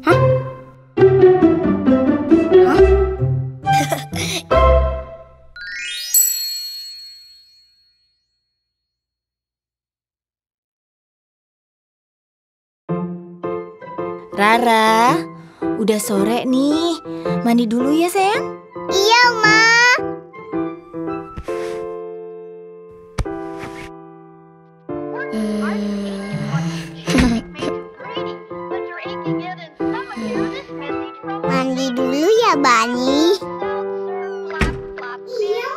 Hah? Rara, udah sore nih. Mandi dulu ya, sayang? Iya, Ma. Mandi dulu ya, Bani. Iya,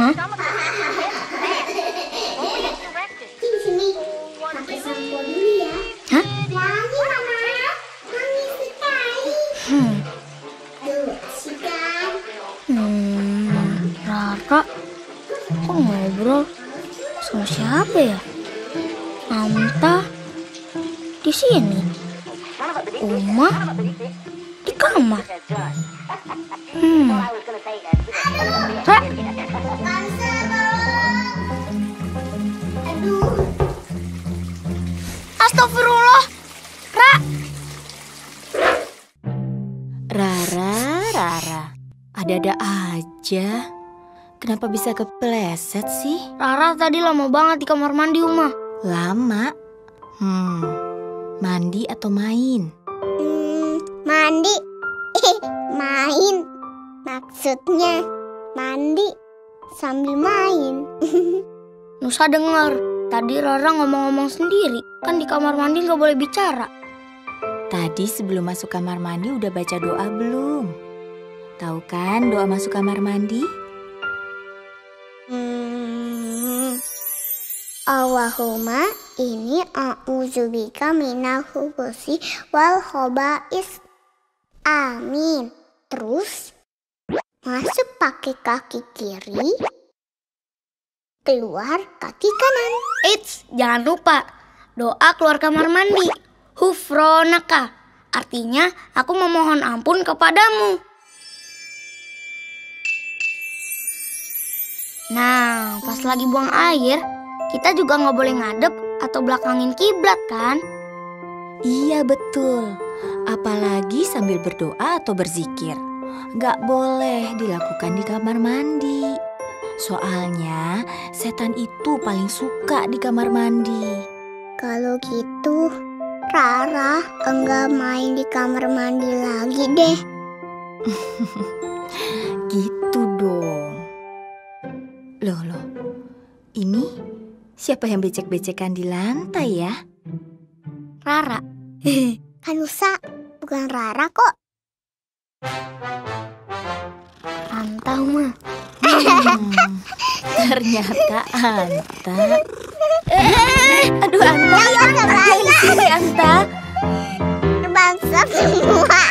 Hah? Hah? Rara, kok ngobrol sama siapa ya? Anta di sini, Uma di kamar. Ra, astagfirullah, Ra. Rara, ada-ada aja. Kenapa bisa kepleset sih? Rara tadi lama banget di kamar mandi, Uma. Lama? Mandi atau main? Mandi. Main. Maksudnya mandi sambil main. Nusa dengar, tadi Rara ngomong-ngomong sendiri. Kan di kamar mandi nggak boleh bicara. Tadi sebelum masuk kamar mandi udah baca doa belum? Tahu kan doa masuk kamar mandi? Allahumma inni a'udzubika minal khubuthi wal khaba'is. Amin. Terus masuk pakai kaki kiri, keluar kaki kanan. Eits, jangan lupa doa keluar kamar mandi. Hufronaka, artinya aku memohon ampun kepadamu. Nah, pas lagi buang air, kita juga nggak boleh ngadep atau belakangin kiblat kan? Iya betul, apalagi sambil berdoa atau berzikir. Nggak boleh dilakukan di kamar mandi. Soalnya setan itu paling suka di kamar mandi. Kalau gitu, Rara enggak main di kamar mandi lagi deh. Gitu dong. Loh, ini siapa yang becek-becekan di lantai ya? Rara. Kanusa, bukan Rara kok. Anta, Uma. Ternyata Anta. Aduh Anta, yang di sini Anta. Terbangsa semua.